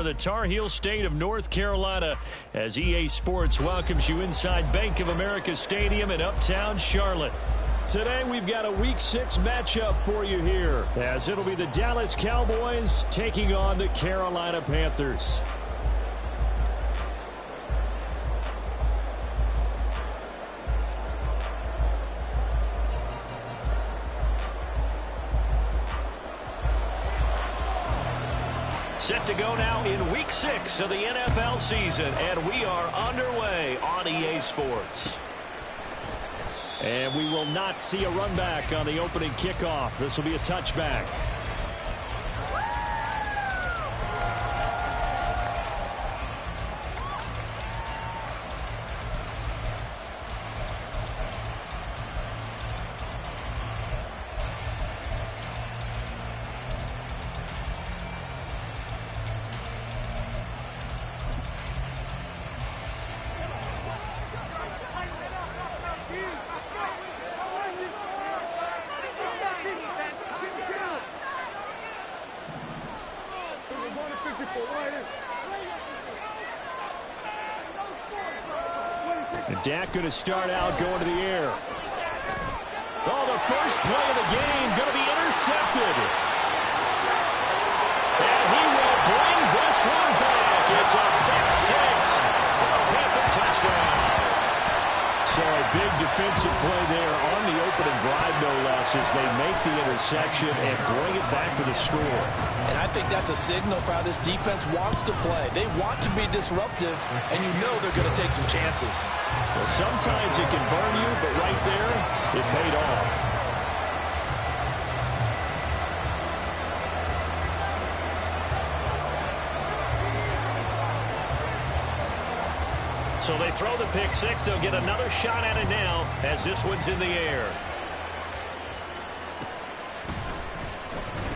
of the Tar Heel state of North Carolina as EA Sports welcomes you inside Bank of America Stadium in Uptown Charlotte. Today we've got a Week 6 matchup for you here, as it'll be the Dallas Cowboys taking on the Carolina Panthers. Set to go now in Week 6 of the NFL season, and we are underway on EA Sports. And we will not see a run back on the opening kickoff. This will be a touchback. Dak going to start out going to the air. Oh, the first play of the game going to be intercepted. And he will bring this one back. It's a pick six for a Panther touchdown. So a big defensive play there on the opening drive, no less, as they make the interception and bring it back for the score. And I think that's a signal for how this defense wants to play. They want to be disruptive, and you know they're going to take some chances. Well, sometimes it can burn you, but right there, it paid off. So they throw the pick six. They'll get another shot at it now as this one's in the air.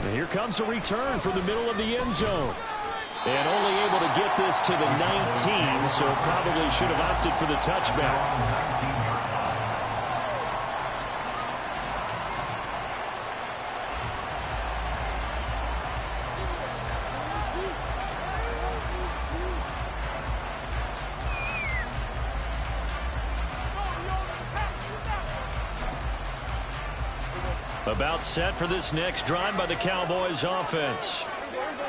And here comes a return from the middle of the end zone. And only able to get this to the 19, so probably should have opted for the touchback. About set for this next drive by the Cowboys offense.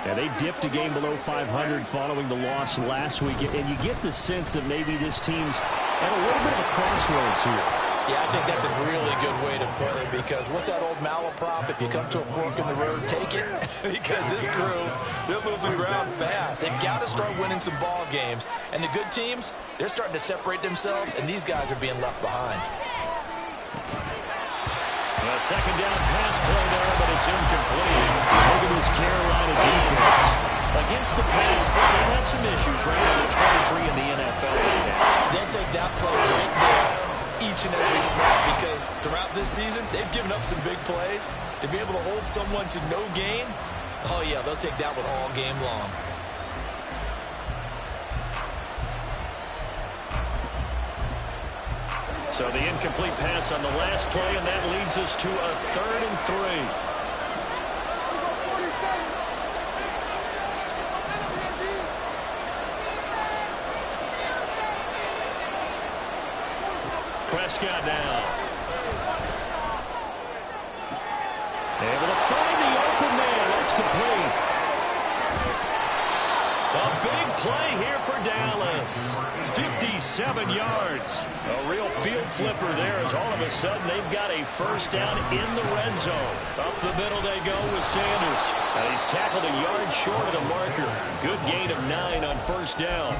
And they dipped a game below 500 following the loss last week. And you get the sense that maybe this team's at a little bit of a crossroads here. Yeah, I think that's a really good way to put it, because what's that old malaprop? If you come to a fork in the road, take it. Because this crew, they're losing ground fast. They've got to start winning some ball games. And the good teams, they're starting to separate themselves, and these guys are being left behind. A second down pass play there, but it's incomplete. Look at this Carolina defense. Against the pass, they've had some issues, right? Number 23 in the NFL right now. They'll take that play right there each and every snap, because throughout this season, they've given up some big plays. To be able to hold someone to no gain, oh yeah, they'll take that one all game long. So the incomplete pass on the last play, and that leads us to a 3rd and 3. Prescott now. Able to find the open man. That's complete. A big play here for Dallas. 57 yards. A real field flipper there, as all of a sudden they've got a first down in the red zone. Up the middle they go with Sanders. And he's tackled a yard short of the marker. Good gain of 9 on first down.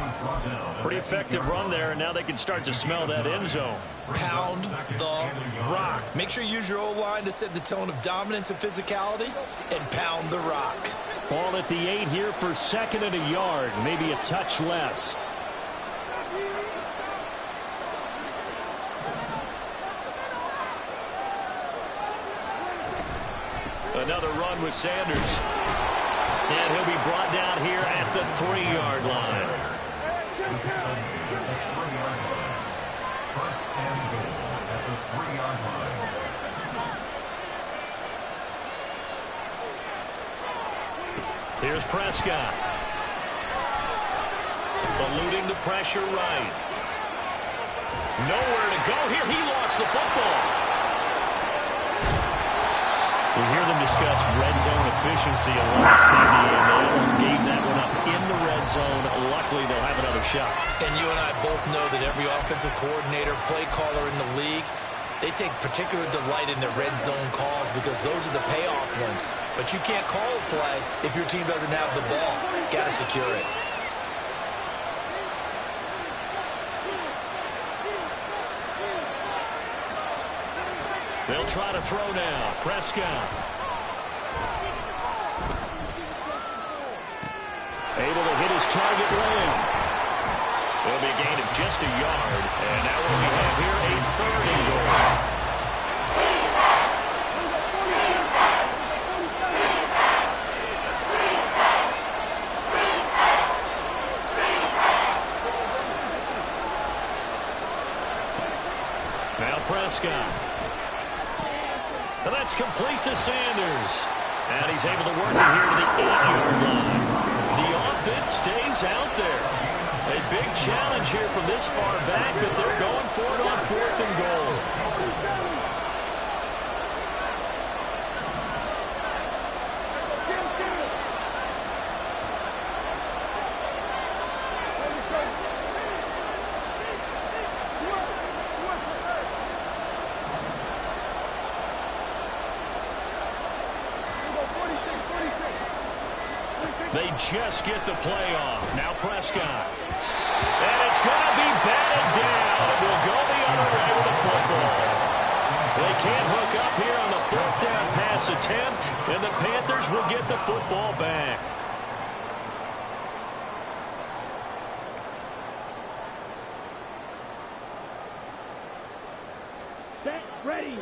Pretty effective run there, and now they can start to smell that end zone. Pound the rock. Make sure you use your O-line to set the tone of dominance and physicality, and pound the rock. Ball at the 8 here for 2nd and a yard, maybe a touch less. Another run with Sanders. And he'll be brought down here at the 3-yard line. Here's Prescott. pressure right. Nowhere to go here. He lost the football. We hear them discuss red zone efficiency a lot, CD, and they almost gave that one up in the red zone. Luckily, they'll have another shot. And you and I both know that every offensive coordinator, play caller in the league, they take particular delight in their red zone calls because those are the payoff ones. But you can't call a play if your team doesn't have the ball. Got to secure it. They'll try to throw now. Prescott. Able to hit his target lane. It'll be a gain of just a yard. And now what we have here, a 3rd and goal. Now Prescott. And that's complete to Sanders. And he's able to work it here to the 8-yard line. The offense stays out there. A big challenge here from this far back, but they're going for it on 4th and goal. They just get the play off. Now Prescott. And it's going to be batted down. It will go the other way with the football. They can't hook up here on the 4th down pass attempt, and the Panthers will get the football back. Set, ready.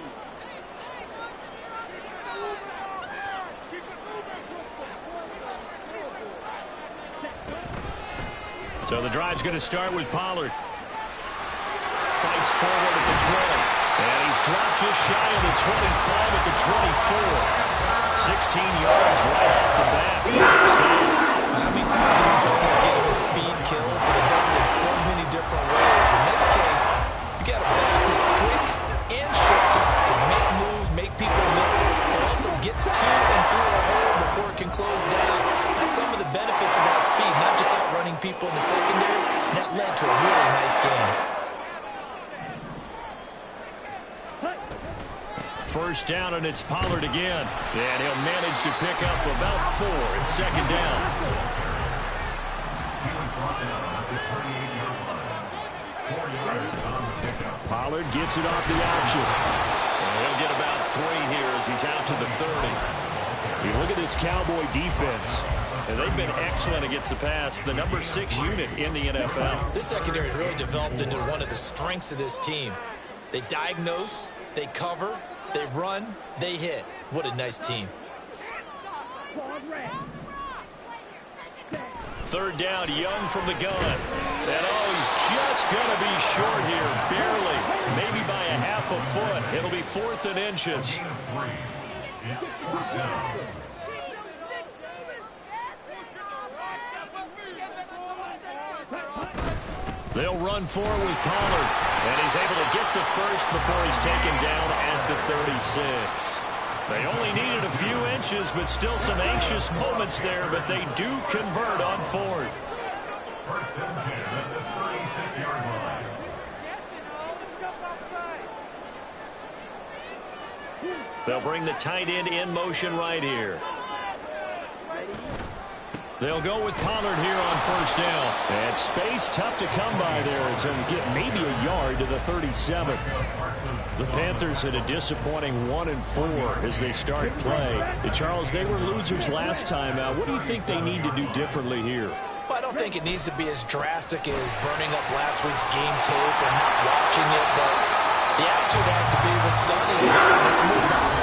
So the drive's going to start with Pollard. Fights forward at the 20. And he's dropped just shy of the 25 at the 24. 16 yards right off the bat. How many times have we said in this game that speed kills, and it does it in so many different ways. In this case, you got a back who's quick and shifty, can make moves, make people miss, but also gets to and through a hole before it can close down. That's some of the benefits of that speed, not just outrunning people in the secondary. And that led to a really nice game. First down, and it's Pollard again. And he'll manage to pick up about 4 in 2nd down. Pollard gets it off the option. And he'll get about 3 here as he's out to the 30. You look at this Cowboy defense. And they've been excellent against the pass, the number 6 unit in the NFL. This secondary has really developed into one of the strengths of this team. They diagnose, they cover, they run, they hit. What a nice team. 3rd down, Young from the gun. And he's just going to be short here, barely, maybe by a half a foot. It'll be 4th and inches. They'll run forward with Pollard, and he's able to get the first before he's taken down at the 36. They only needed a few inches, but still some anxious moments there, but they do convert on 4th. 1st and 10 at the 36-yard line. They'll bring the tight end in motion right here. They'll go with Pollard here on 1st down. And space tough to come by there as he'll get maybe a yard to the 37. The Panthers had a disappointing 1-4 as they start play. And Charles, they were losers last time. What do you think they need to do differently here? Well, I don't think it needs to be as drastic as burning up last week's game tape or not watching it, but the attitude has to be what's done is done. Let's move on.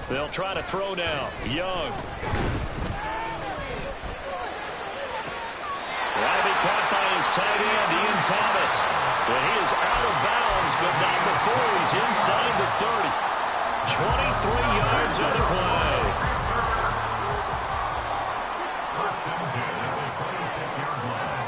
They'll try to throw now. Young. That'll be caught by his tight end, Ian Thomas. And he is out of bounds, but not before he's inside the 30. 23 yards on the play. First and 10 at the 26-yard line.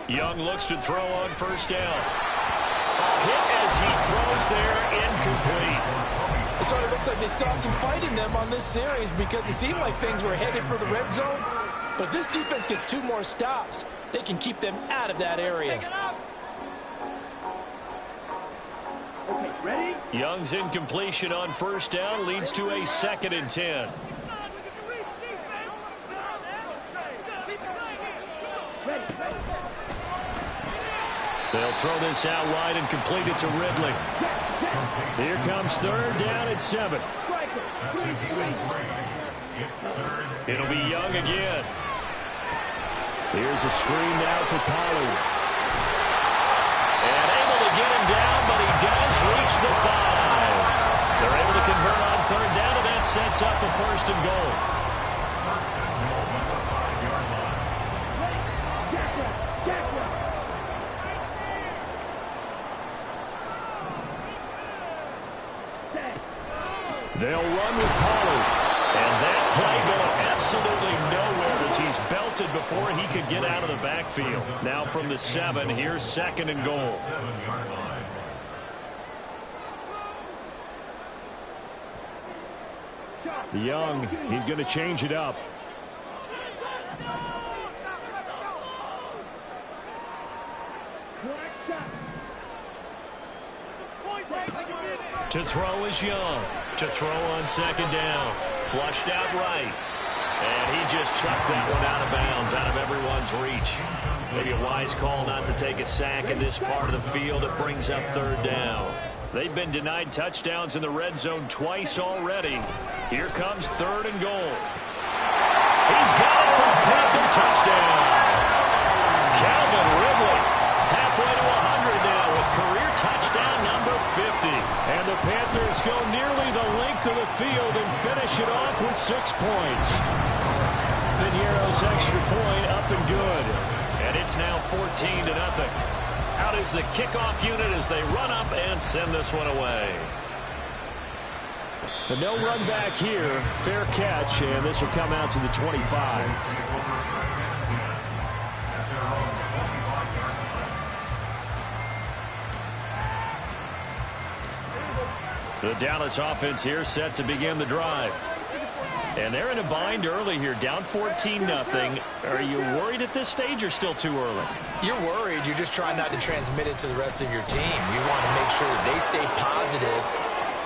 Young looks to throw on first down. A hit as he throws there, incomplete. So it looks like they stopped some fight in them on this series because it seemed like things were headed for the red zone. But if this defense gets 2 more stops, they can keep them out of that area. Okay, ready? Young's incompletion on first down leads to a 2nd and 10. They'll throw this out wide and complete it to Ridley. Here comes 3rd down at 7. It'll be Young again. Here's a screen now for Pollard. And able to get him down, but he does reach the 5. They're able to convert on 3rd down, and that sets up a 1st and goal. They'll run with Pollard. And that play going absolutely nowhere as he's belted before he could get out of the backfield. Now from the 7, here's 2nd and goal. Young, he's going to change it up. To throw is Young. To throw on 2nd down. Flushed out right. And he just chucked that one out of bounds, out of everyone's reach. Maybe a wise call not to take a sack in this part of the field. It brings up 3rd down. They've been denied touchdowns in the red zone twice already. Here comes 3rd and goal. He's got it for a Panther touchdown. Calvin Ridley halfway to 100 now with career touchdown number 50. And the Panthers go nearly the length of the field and finish it off with 6 points. Piniero's extra point up and good. And it's now 14-0. Out is the kickoff unit as they run up and send this one away. But no run back here. Fair catch, and this will come out to the 25. The Dallas offense here set to begin the drive. And they're in a bind early here, down 14-0. Are you worried at this stage or still too early? You're worried. You're just trying not to transmit it to the rest of your team. You want to make sure that they stay positive.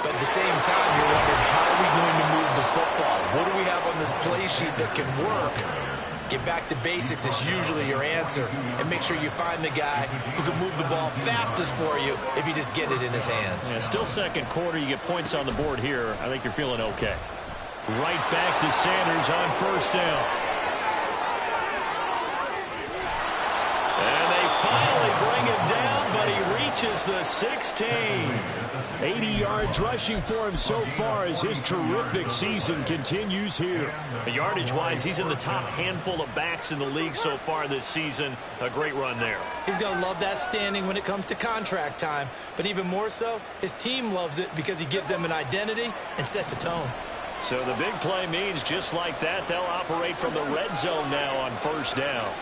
But at the same time, you're wondering, how are we going to move the football? What do we have on this play sheet that can work? Get back to basics is usually your answer. And make sure you find the guy who can move the ball fastest for you if you just get it in his hands. Yeah, still 2nd quarter. You get points on the board here. I think you're feeling okay. Right back to Sanders on 1st down. And they finally bring him down, but he reaches the 16. 80 yards rushing for him so far as his terrific season continues here. Yardage-wise, he's in the top handful of backs in the league so far this season. A great run there. He's going to love that standing when it comes to contract time. But even more so, his team loves it because he gives them an identity and sets a tone. So the big play means just like that, they'll operate from the red zone now on 1st down.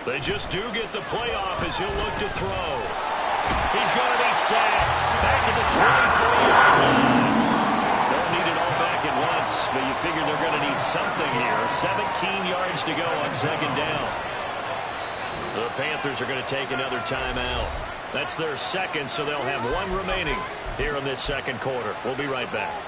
They just do get the play off as he'll look to throw. He's going to be sacked. Back at the 23-yard line. Don't need it all back at once, but you figure they're going to need something here. 17 yards to go on 2nd down. The Panthers are going to take another timeout. That's their second, so they'll have one remaining here in this second quarter. We'll be right back.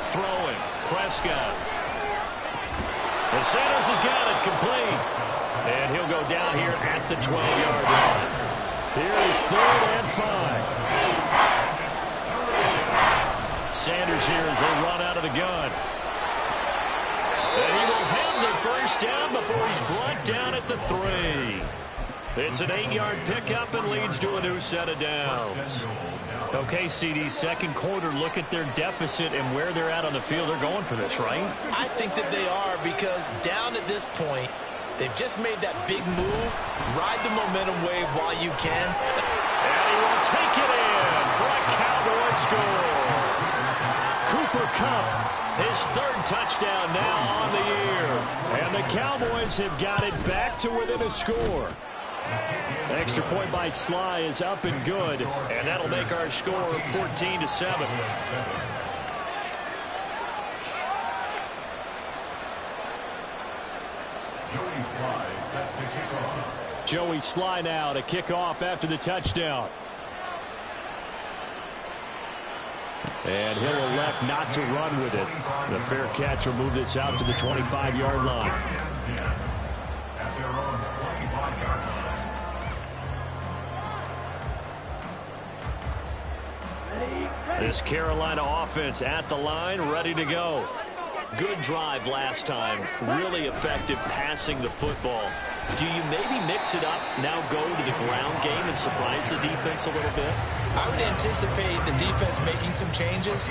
Throwing, Prescott. And Sanders has got it complete. And he'll go down here at the 12-yard line. Here is 3rd and 5. Sanders here as they run out of the gun. And he will have the first down before he's brought down at the 3. It's an 8-yard pickup and leads to a new set of downs. Okay, CD, second quarter, look at their deficit and where they're at on the field. They're going for this, right? I think that they are, because down at this point, they've just made that big move. Ride the momentum wave while you can. And he will take it in for a Cowboy score. Cooper Kupp, his 3rd touchdown now on the year. And the Cowboys have got it back to within a score. Extra point by Sly is up and good, and that'll make our score 14-7. Joey Sly now to kick off after the touchdown. And he'll elect not to run with it. The fair catch will move this out to the 25-yard line. This Carolina offense at the line, ready to go. Good drive last time. Really effective passing the football. Do you maybe mix it up, now go to the ground game and surprise the defense a little bit? I would anticipate the defense making some changes,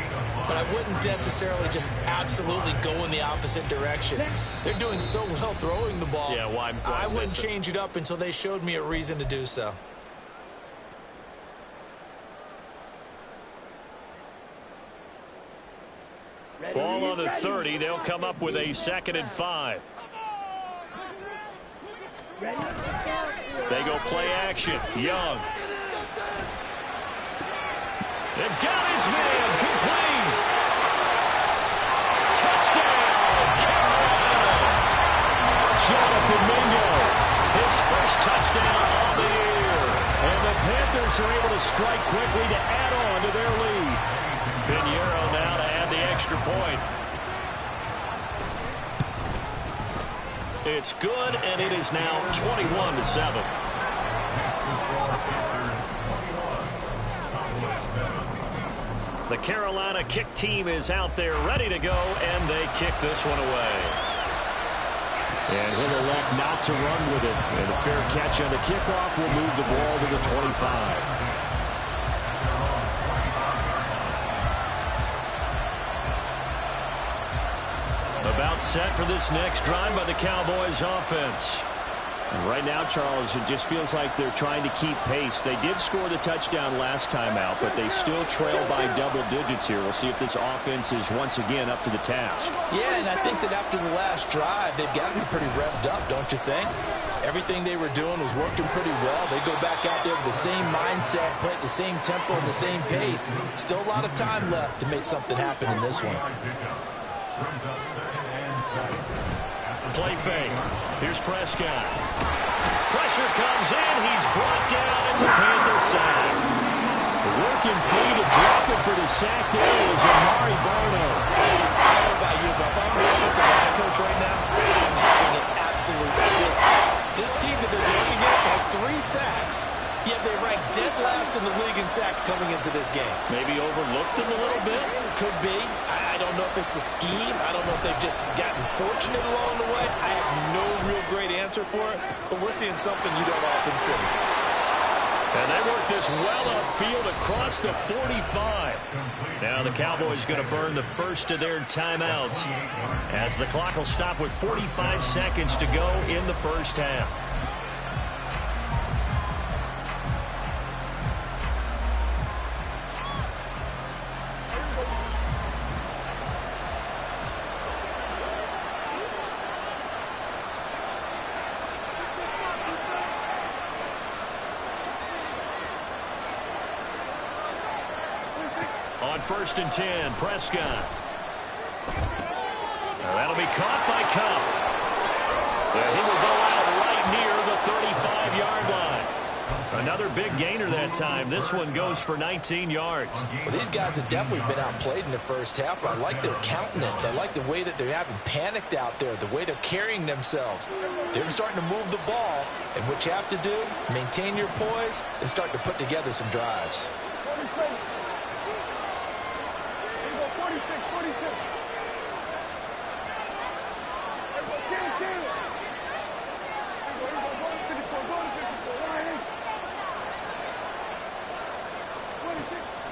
but I wouldn't necessarily just absolutely go in the opposite direction. They're doing so well throwing the ball. Yeah, why I wouldn't change it up until they showed me a reason to do so. Ball on the 30. They'll come up with a 2nd and 5. They go play action. Young. They've got his man. Complete. Touchdown, Carolina. Jonathan Mingo. His first touchdown of the year. And the Panthers are able to strike quickly to add on to their lead. Pinheiro now to add the extra point. It's good, and it is now 21-7. The Carolina kick team is out there ready to go, and they kick this one away. And he'll elect not to run with it. And a fair catch on the kickoff will move the ball to the 25. About set for this next drive by the Cowboys offense. And right now, Charles, it just feels like they're trying to keep pace. They did score the touchdown last time out, but they still trail by double digits here. We'll see if this offense is once again up to the task. Yeah, and I think that after the last drive, they've got to be pretty revved up, don't you think? Everything they were doing was working pretty well. They go back out there with the same mindset, play at the same tempo and the same pace. Still a lot of time left to make something happen in this one. Play fake. Here's Prescott. Pressure comes in. He's brought down. It's a Panther sack. Working free to drop him for the sack there was Amari Barno. I don't know about you, but if I'm the offensive line coach right now, I'm having an absolute fit. This team that they're going against has 3 sacks, yet they rank dead last in the league in sacks coming into this game. Maybe overlooked him a little bit. Could be. I don't know if it's the scheme. I don't know if they've just gotten fortunate along the way. I have no real great answer for it, but we're seeing something you don't often see. And they work this well upfield across the 45. Now the Cowboys going to burn the first of their timeouts as the clock will stop with 45 seconds to go in the first half. On 1st and 10, Prescott. That'll be caught by Cup. He will go out right near the 35-yard line. Another big gainer that time. This one goes for 19 yards. Well, these guys have definitely been outplayed in the first half, but I like their countenance. I like the way that they're having panicked out there, the way they're carrying themselves. They're starting to move the ball, and what you have to do, maintain your poise and start to put together some drives. 46.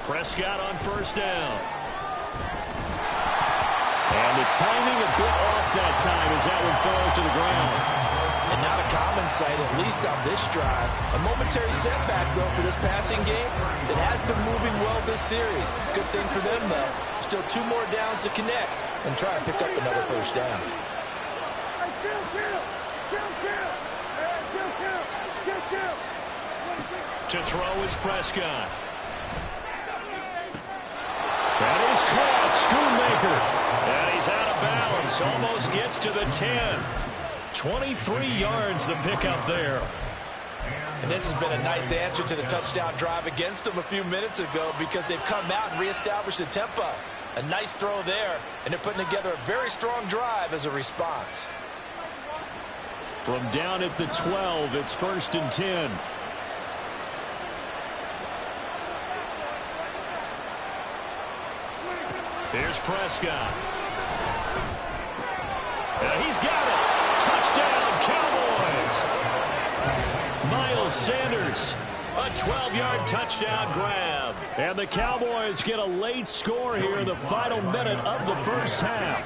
Prescott on 1st down. And the timing a bit off that time as that one falls to the ground. And not a common sight, at least on this drive. A momentary setback, though, for this passing game that has been moving well this series. Good thing for them, though. Still 2 more downs to connect and try to pick up another 1st down. To throw is Prescott. That is caught. Schoonmaker. And he's out of bounds. Almost gets to the 10. 23 yards the pickup there. And this has been a nice answer to the touchdown drive against them a few minutes ago because they've come out and reestablished the tempo. A nice throw there, and they're putting together a very strong drive as a response. From down at the 12, it's 1st and 10. Here's Prescott. And he's got it. Touchdown, Cowboys. Miles Sanders, a 12-yard touchdown grab. And the Cowboys get a late score here in the final minute of the first half.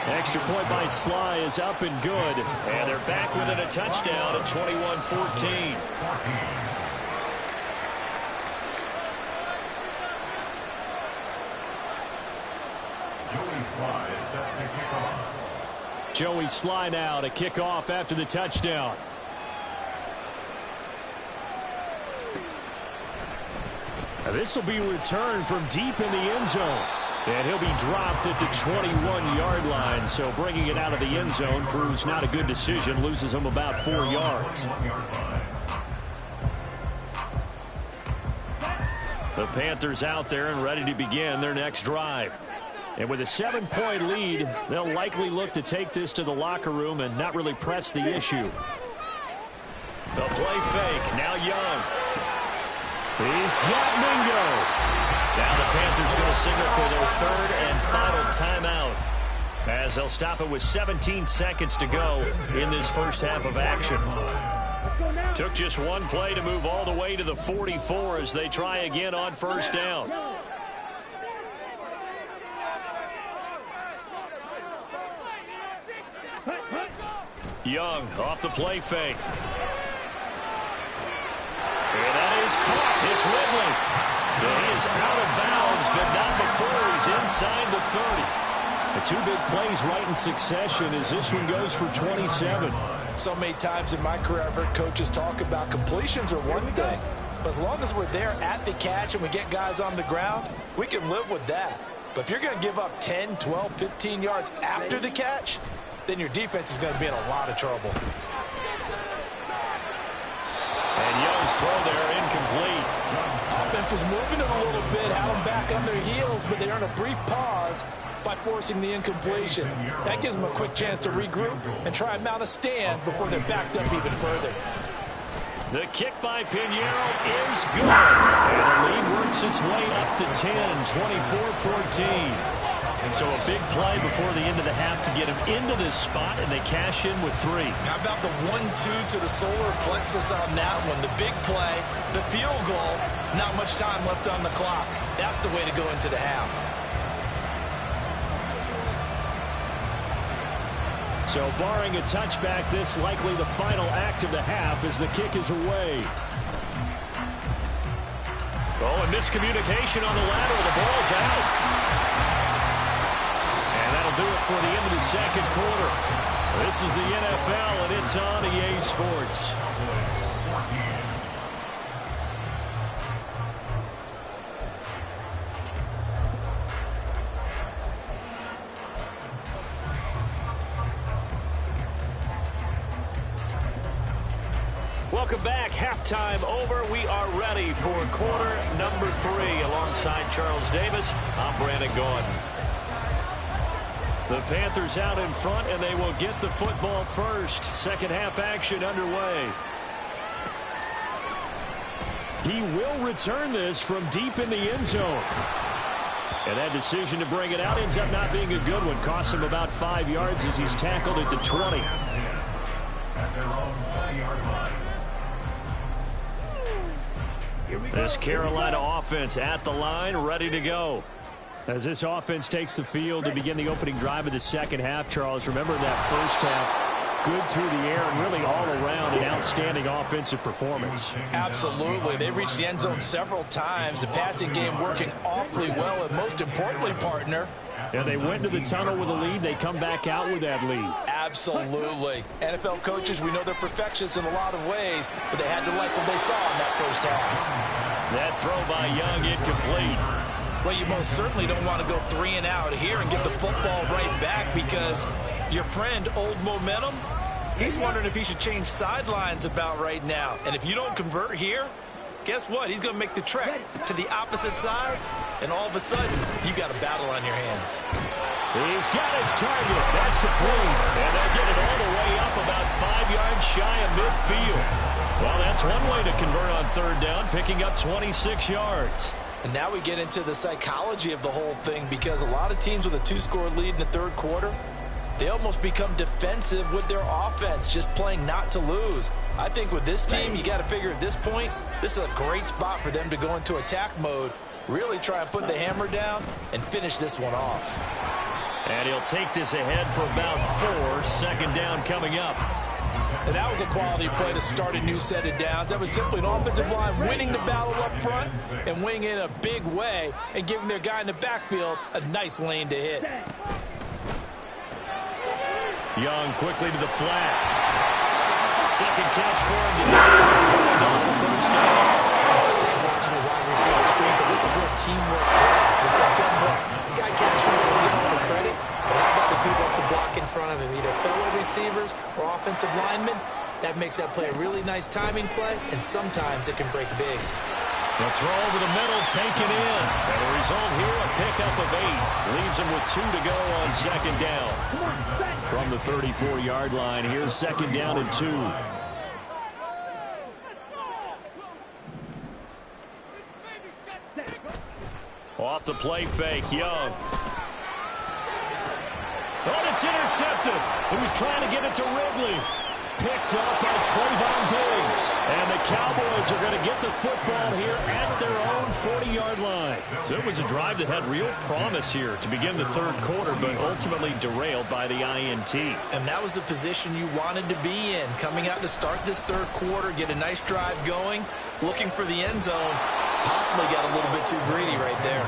Extra point by Sly is up and good. And they're back within a touchdown at 21-14. Joey Sly now to kick off after the touchdown. Now this will be returned from deep in the end zone. And he'll be dropped at the 21-yard line. So bringing it out of the end zone proves not a good decision. Loses him about 4 yards. The Panthers out there and ready to begin their next drive. And with a 7-point lead, they'll likely look to take this to the locker room and not really press the issue. The play fake. Now Young. He's got Mingo. Now the Panthers going to signal for their 3rd and final timeout as they'll stop it with 17 seconds to go in this first half of action. Took just one play to move all the way to the 44 as they try again on 1st down. Young off the play fake. And that is caught. It's Ridley. He is out of bounds, but not before he's inside the 30. The 2 big plays right in succession as this one goes for 27. So many times in my career I've heard coaches talk about completions are one thing, but as long as we're there at the catch and we get guys on the ground, we can live with that. But if you're going to give up 10, 12, 15 yards after the catch, then your defense is going to be in a lot of trouble. And Young's throw there incomplete. Offense was moving it a little bit, had them back on their heels, but they earned a brief pause by forcing the incompletion. That gives them a quick chance to regroup and try and mount a stand before they're backed up even further. The kick by Pinheiro is good. And the lead works its way up to 10, 24-14. And so a big play before the end of the half to get him into this spot, and they cash in with 3. How about the 1-2 to the solar plexus on that one? The big play, the field goal, not much time left on the clock. That's the way to go into the half. So barring a touchback, this likely the final act of the half as the kick is away. Oh, and miscommunication on the lateral. The ball's out. And that'll do it for the end of the second quarter. This is the NFL, and it's on EA Sports. Welcome back. Halftime over. We are ready for quarter number 3. Alongside Charles Davis, I'm Brandon Gaudin. The Panthers out in front, and they will get the football first. Second half action underway. He will return this from deep in the end zone. And that decision to bring it out ends up not being a good one. Costs him about 5 yards as he's tackled at the 20. At their own 5-yard line. This Carolina offense at the line, ready to go. As this offense takes the field to begin the opening drive of the second half, Charles, remember that first half, good through the air and really all around an outstanding offensive performance. Absolutely. They reached the end zone several times. The passing game working awfully well, and most importantly, partner, Yeah, they went to the tunnel with a lead. They come back out with that lead. absolutely. NFL coaches, we know they're perfectionists in a lot of ways, but they had to like what they saw in that first half. That throw by Young incomplete. Well, you most certainly don't want to go 3 and out here and get the football right back, because your friend, Old Momentum, he's wondering if he should change sidelines about right now. And if you don't convert here, guess what? He's going to make the trek to the opposite side, and all of a sudden, you've got a battle on your hands. He's got his target. That's complete. And they get it all the way up about 5 yards shy of midfield. Well, that's one way to convert on third down, picking up 26 yards. And now we get into the psychology of the whole thing, because a lot of teams with a 2-score lead in the third quarter, they almost become defensive with their offense, just playing not to lose. I think with this team, you got to figure at this point, this is a great spot for them to go into attack mode, really try and put the hammer down and finish this one off. And he'll take this ahead for about 4. Second down coming up. And that was a quality play to start a new set of downs. That was simply an offensive line winning the battle up front and winning in a big way and giving their guy in the backfield a nice lane to hit. Young quickly to the flat. Second catch for him today. First down. Watching the wide receiver screen, because it's a real teamwork play. Because guess what? The guy catching it will get all the credit, but how about the people up to block in front of him, either fellow receivers or offensive linemen? That makes that play a really nice timing play, and sometimes it can break big. The throw over the middle, taken in. And the result here, a pickup of 8. Leaves him with 2 to go on second down. From the 34-yard line, here's second down and 2. Off the play fake, Young. Oh, it's intercepted. He was trying to get it to Ridley. Picked up by Trayvon Diggs. And the Cowboys are going to get the football here at their own 40-yard line. So it was a drive that had real promise here to begin the third quarter, but ultimately derailed by the INT. And that was the position you wanted to be in, coming out to start this third quarter, get a nice drive going, looking for the end zone. Possibly got a little bit too greedy right there.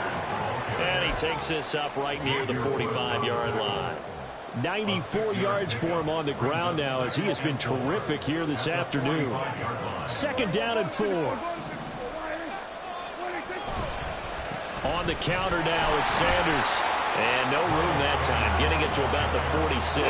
And he takes this up right near the 45-yard line. 94 yards for him on the ground now, as he has been terrific here this afternoon. Second down and 4. On the counter now, it's Sanders. And no room that time, getting it to about the 46.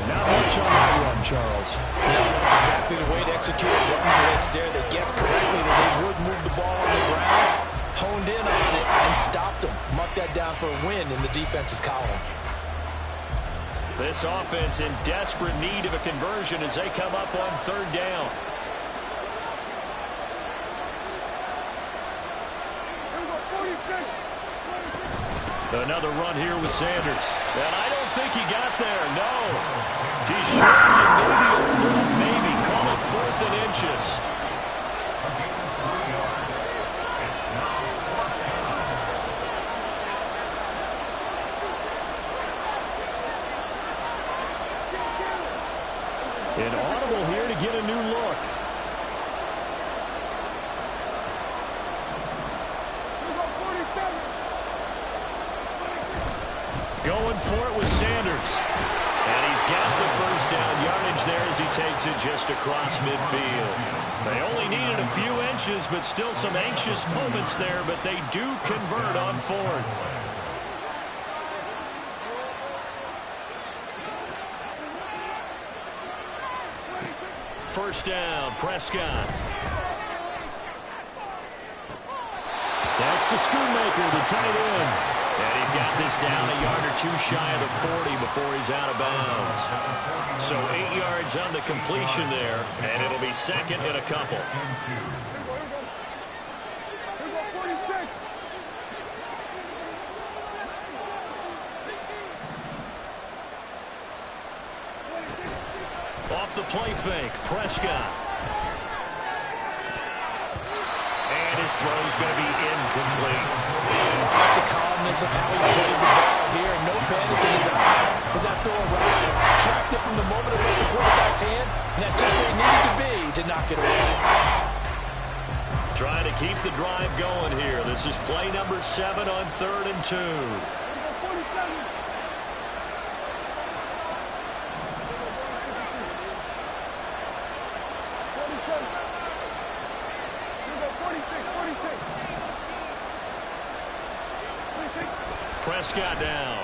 Not much on that run, Charles. No, that's exactly the way to execute a run blitz there. They guessed correctly that they would move the ball on the ground, honed in on it, and stopped them. Marked that down for a win in the defense's column. This offense in desperate need of a conversion as they come up on third down. Another run here with Sanders. And I don't think he got there, no. He's showing you maybe a foot, maybe. Call it 4th and inches. An audible here to get a new look. Going for it with Sanders. And he's got the first down yardage there as he takes it just across midfield. They only needed a few inches, but still some anxious moments there, but they do convert on fourth. First down, Prescott. That's to Schoonmaker, the tight end. And he's got this down a yard or two shy of the 40 before he's out of bounds. So 8 yards on the completion there, and it'll be second and a couple. Off the play fake, Prescott. And his throw's going to be incomplete. The calmness of how he played the ball here. No panic in his eyes as that throw arrived. Tracked it from the moment it left the quarterback's hand, and that's just where he needed to be to knock it away. Trying to keep the drive going here. This is play number 7 on 3rd and 2. Prescott down.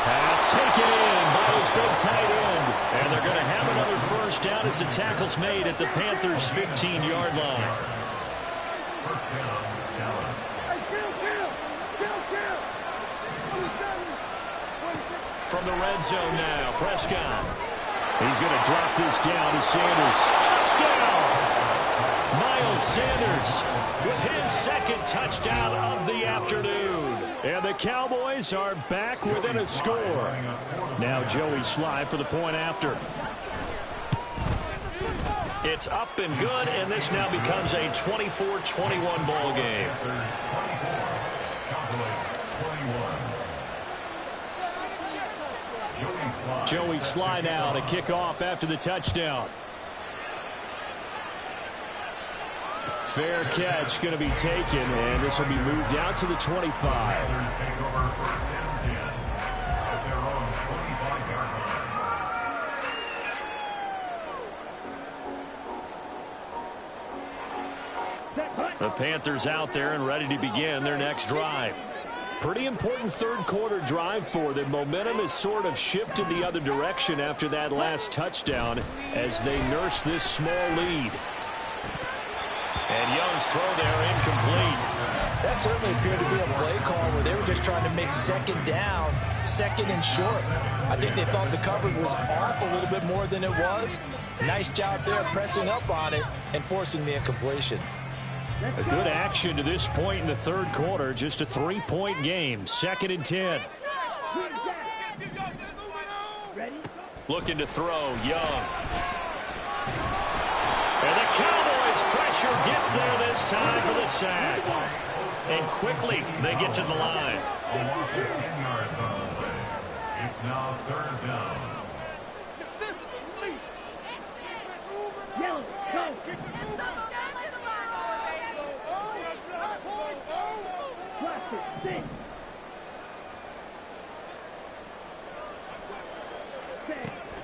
Pass taken in by his big tight end. And they're going to have another first down as the tackle's made at the Panthers' 15-yard line. First down, Dallas. From the red zone now, Prescott. He's going to drop this down to Sanders. Touchdown! Miles Sanders with his second touchdown of the afternoon. And the Cowboys are back within a score. Now Joey Sly for the point after. It's up and good, and this now becomes a 24-21 ball game. Joey Sly now to kick off after the touchdown. Fair catch going to be taken, and this will be moved out to the 25. The Panthers out there and ready to begin their next drive. Pretty important third quarter drive for them. Momentum has sort of shifted the other direction after that last touchdown as they nurse this small lead. And Young's throw there incomplete. That certainly appeared to be a play call where they were just trying to make second down, second and short. I think they thought the coverage was off a little bit more than it was. Nice job there pressing up on it and forcing the incompletion. A good action to this point in the third quarter. Just a 3-point game. 2nd and 10. Looking to throw, Young. And the Cowboys pressure gets there this time for the sack. And quickly they get to the line. 10 yards on the play. It's now 3rd down.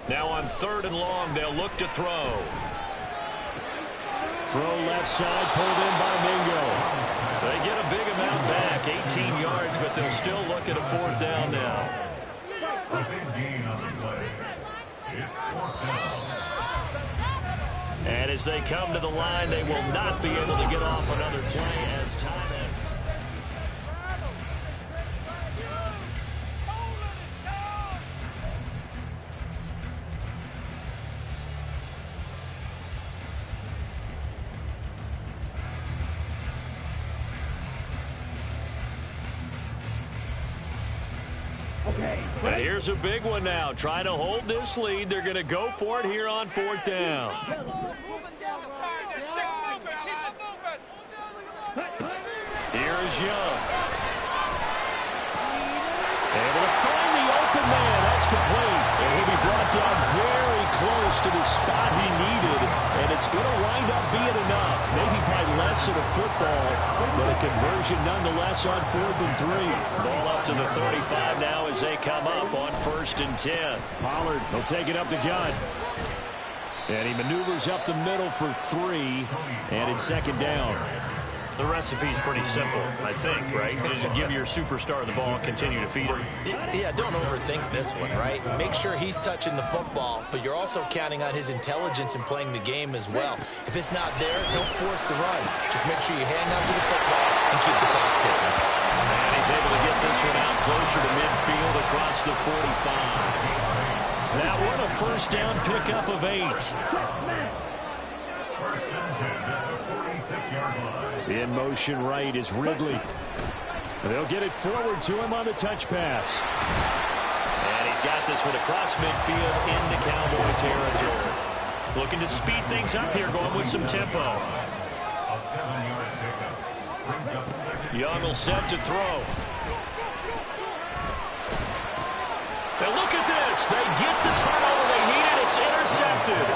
Now on 3rd and long, they'll look to throw. Throw left side, pulled in by Mingo. They get a big amount back, 18 yards, but they'll still look at a 4th down now. A big gain on the play. It's 4th down. And as they come to the line, they will not be able to get off another play as time ends. And here's a big one now. Trying to hold this lead. They're going to go for it here on 4th down. Here is Young. Able to find the open man. That's complete. And he'll be brought down very close to the spot he needed. And it's going to wind up being enough. Maybe by less pass of the football, but a conversion nonetheless on 4th and 3. Ball up to the 35 now as they come up on 1st and 10. Pollard will take it up the gut. And he maneuvers up the middle for 3, and it's 2nd down. The recipe's pretty simple, I think, right? Just give your superstar the ball and continue to feed him. Yeah, don't overthink this one, right? Make sure he's touching the football, but you're also counting on his intelligence in playing the game as well. If it's not there, don't force the run. Just make sure you hang on to the football and keep the clock ticking. And he's able to get this one out closer to midfield across the 45. That one a 1st down pickup of 8. 1st and 10 at the 46-yard line. In motion right is Ridley. They'll get it forward to him on the touch pass. And he's got this one across midfield into Cowboy territory. Looking to speed things up here, going with some tempo. A 7-yard pickup brings up 2nd. Young will set to throw. Now look at this. They get the turnover they needed. It's intercepted.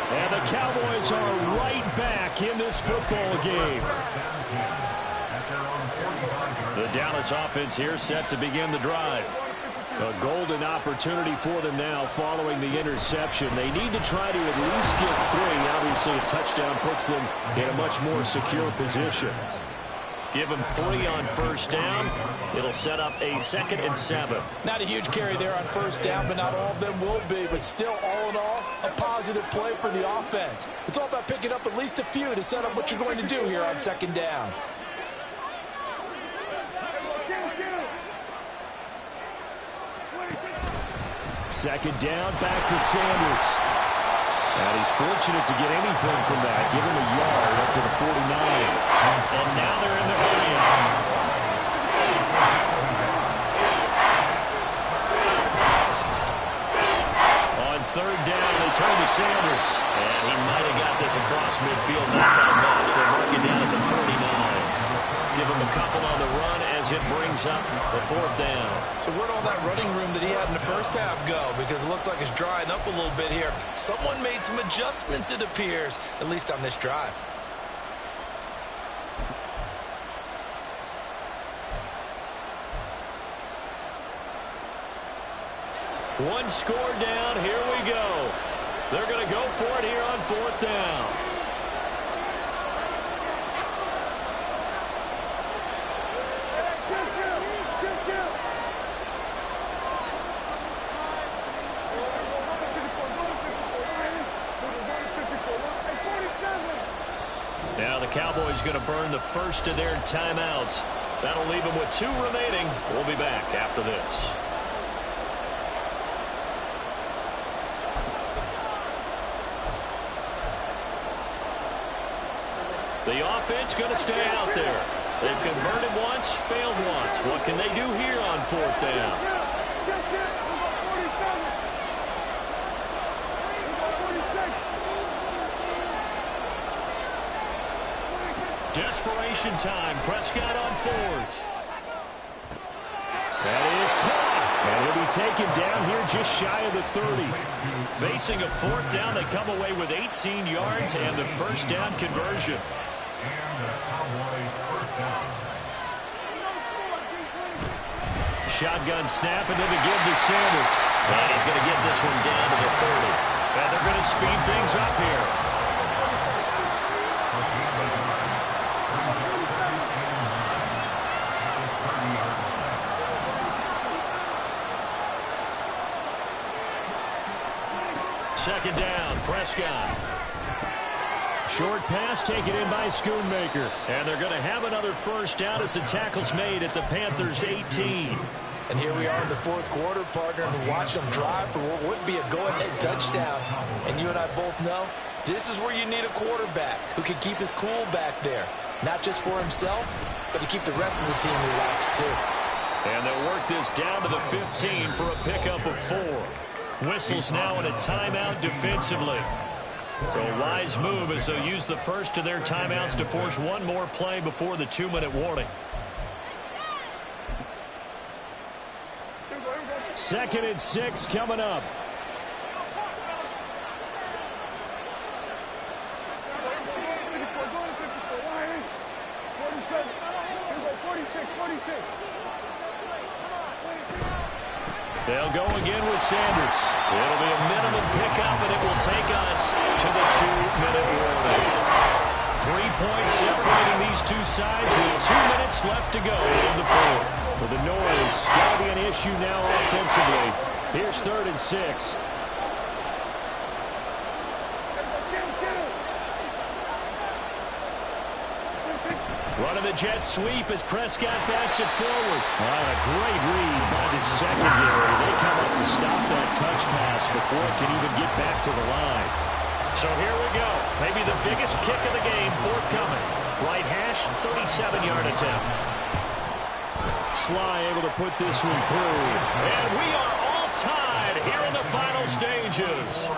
And the Cowboys are right back in this football game. The Dallas offense here set to begin the drive. A golden opportunity for them now following the interception. They need to try to at least get 3. Obviously, a touchdown puts them in a much more secure position. Give them 3 on 1st down. It'll set up a 2nd and 7. Not a huge carry there on 1st down, but not all of them will be. But still, all in all, a positive play for the offense. It's all about picking up at least a few to set up what you're going to do here on 2nd down. Second down, back to Sanders. And he's fortunate to get anything from that. Give him a yard up to the 49. And now they're in the area. On 3rd down, they turn to Sanders. And he might have got this across midfield, not by much. They'll mark it down at the 49. Give him a couple on the run as it brings up the 4th down. So where'd all that running room that he had in the 1st half go? Because it looks like it's drying up a little bit here. Someone made some adjustments, it appears, at least on this drive. One score down. Here we go. They're going to go for it here on 4th down. Now the Cowboys going to burn the first of their timeouts. That'll leave them with 2 remaining. We'll be back after this. The offense going to stay out there. They've converted once, failed once. What can they do here on 4th down? Desperation time. Prescott on 4th. That is caught. And he'll be taken down here just shy of the 30. Facing a 4th down, they come away with 18 yards and the 1st down conversion. And a Cowboy 1st down. Shotgun snap and then to give to Sanders. And he's going to get this one down to the 30. And they're going to speed things up here. Second down, Prescott. Short pass taken in by Schoonmaker. And they're going to have another 1st down as the tackle's made at the Panthers' 18. And here we are in the 4th quarter, partner, and watch them drive for what would be a go-ahead touchdown. And you and I both know this is where you need a quarterback who can keep his cool back there. Not just for himself, but to keep the rest of the team relaxed too. And they'll work this down to the 15 for a pickup of 4. Whistles now in a timeout defensively. So a wise move as they'll use the first of their timeouts to force one more play before the 2-minute warning. 2nd and 6 coming up. They'll go again with Sanders. It'll be a minimum pickup, and it will take us to the 2-minute warning. 3 points separating these two sides with 2 minutes left to go in the fourth. Well, the noise got to be an issue now offensively. Here's 3rd and 6. Running the jet sweep as Prescott backs it forward. A great read by the secondary. They come up to stop that touch pass before it can even get back to the line. So here we go. Maybe the biggest kick of the game forthcoming. Right hash, 37-yard attempt. Sly able to put this one through. And we are all tied here in the final stages.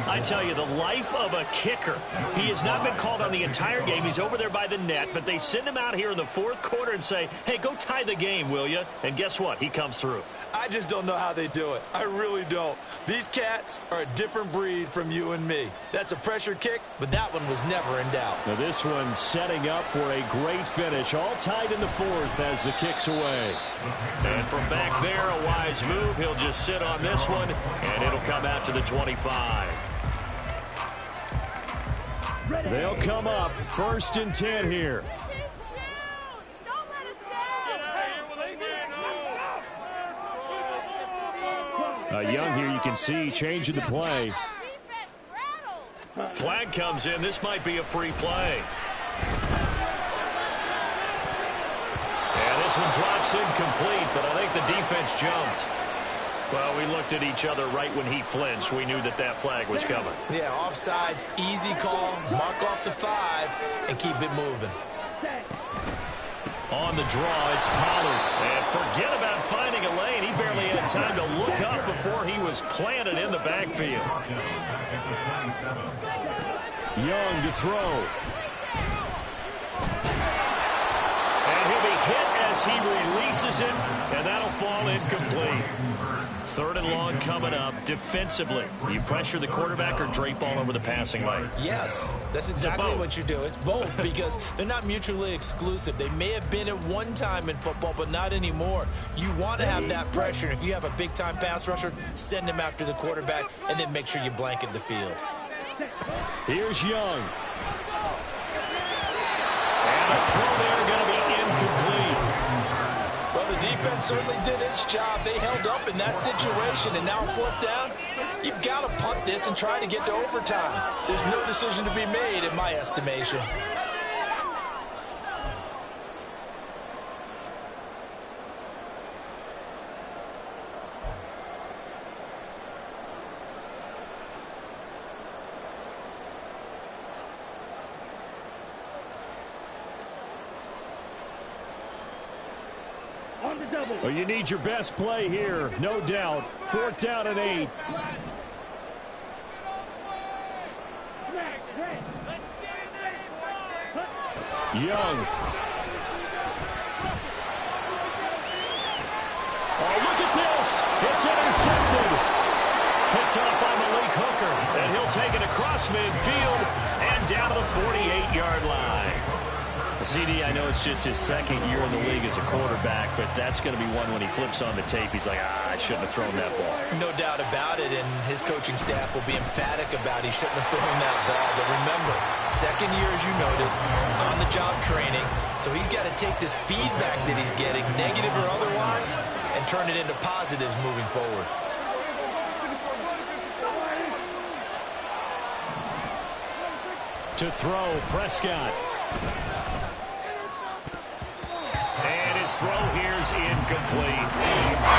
I tell you, the life of a kicker. He has not been called on the entire game. He's over there by the net, but they send him out here in the fourth quarter and say, hey, go tie the game, will you? And guess what? He comes through. I just don't know how they do it. I really don't. These cats are a different breed from you and me. That's a pressure kick, but that one was never in doubt. Now this one setting up for a great finish. All tied in the fourth as the kick's away. And from back there, a wise move. He'll just sit on this one, and it'll come out to the 25. They'll come up 1st and 10 here. Young here, you can see, changing the play. Flag comes in. This might be a free play. And this one drops incomplete, but I think the defense jumped. Well, we looked at each other right when he flinched. We knew that that flag was coming. Yeah, offsides, easy call, mark off the 5, and keep it moving. On the draw, it's Pollard. And forget about finding a lane. He barely had time to look up before he was planted in the backfield. Young to throw. And he'll be hit as he releases it, and that'll fall incomplete. 3rd and long coming up. Defensively, you pressure the quarterback or drape all over the passing lane? Yes, that's exactly what you do. It's both because they're not mutually exclusive. They may have been at one time in football, but not anymore. You want to have that pressure. If you have a big-time pass rusher, send him after the quarterback, and then make sure you blanket the field. Here's Young. And a throw there going to be incomplete. Well, the defense certainly did its job. They held up in that situation, and now 4th down, you've got to punt this and try to get to overtime. There's no decision to be made in my estimation. Well, you need your best play here, no doubt. 4th down and 8. Young. Oh, look at this. It's intercepted. Picked up by Malik Hooker, and he'll take it across midfield and down to the 48-yard line. CD, I know it's just his 2nd year in the league as a quarterback, but that's going to be one when he flips on the tape. He's like, I shouldn't have thrown that ball. No doubt about it, and his coaching staff will be emphatic about he shouldn't have thrown that ball. But remember, 2nd year, as you noted, on-the-job training, so he's got to take this feedback that he's getting, negative or otherwise, and turn it into positives moving forward. To throw, Prescott. And his throw here's incomplete.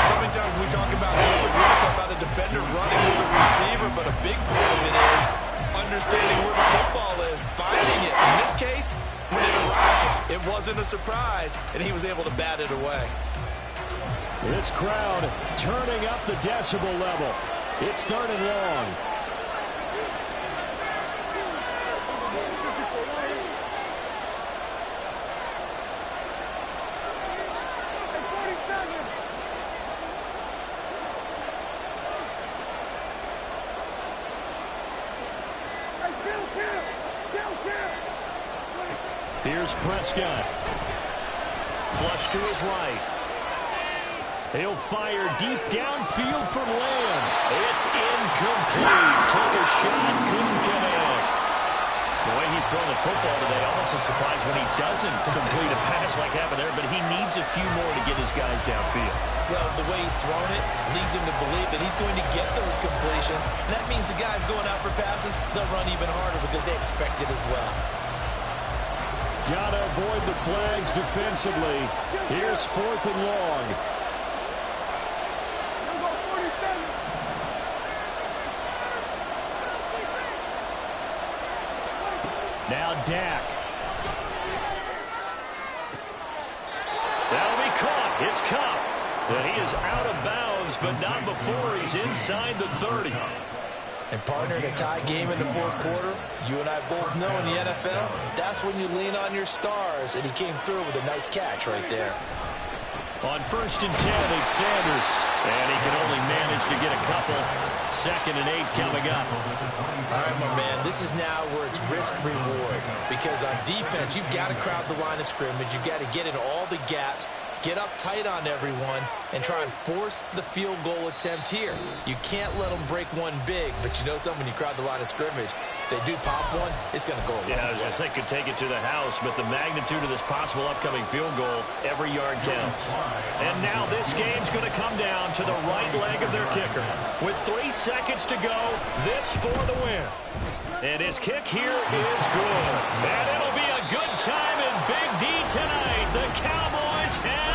So many times when we talk about coverage, we just talk about a defender running with a receiver, but a big part of it is understanding where the football is, finding it. In this case, when it arrived, it wasn't a surprise, and he was able to bat it away. This crowd turning up the decibel level. It's 3rd and long. Here's Prescott. Flush to his right. He'll fire deep downfield for Lamb. It's incomplete. Took a shot, couldn't connect. The way he's throwing the football today, almost a surprise when he doesn't complete a pass like happened there, but he needs a few more to get his guys downfield. Well, the way he's thrown it leads him to believe that he's going to get those completions, and that means the guys going out for passes, they'll run even harder because they expect it as well. Got to avoid the flags defensively. Here's 4th and long. Now Dak. That'll be caught. It's Cup. And he is out of bounds, but not before he's inside the 30. And partner, in a tie game in the 4th quarter, you and I both know in the NFL, that's when you lean on your stars. And he came through with a nice catch right there. On 1st and 10, it's Sanders. And he can only manage to get a couple. 2nd and 8 coming up. All right, my man, this is now where it's risk-reward. Because on defense, you've got to crowd the line of scrimmage. You've got to get in all the gaps, get up tight on everyone, and try and force the field goal attempt here. You can't let them break one big, but you know something, when you crowd the line of scrimmage, if they do pop one, it's going to go away. Yeah, I was going to say could take it to the house, but the magnitude of this possible upcoming field goal, every yard counts. And now this game's going to come down to the right leg of their kicker. With 3 seconds to go, this for the win. And his kick here is good. And it'll be a good time in Big D tonight. The Cowboys have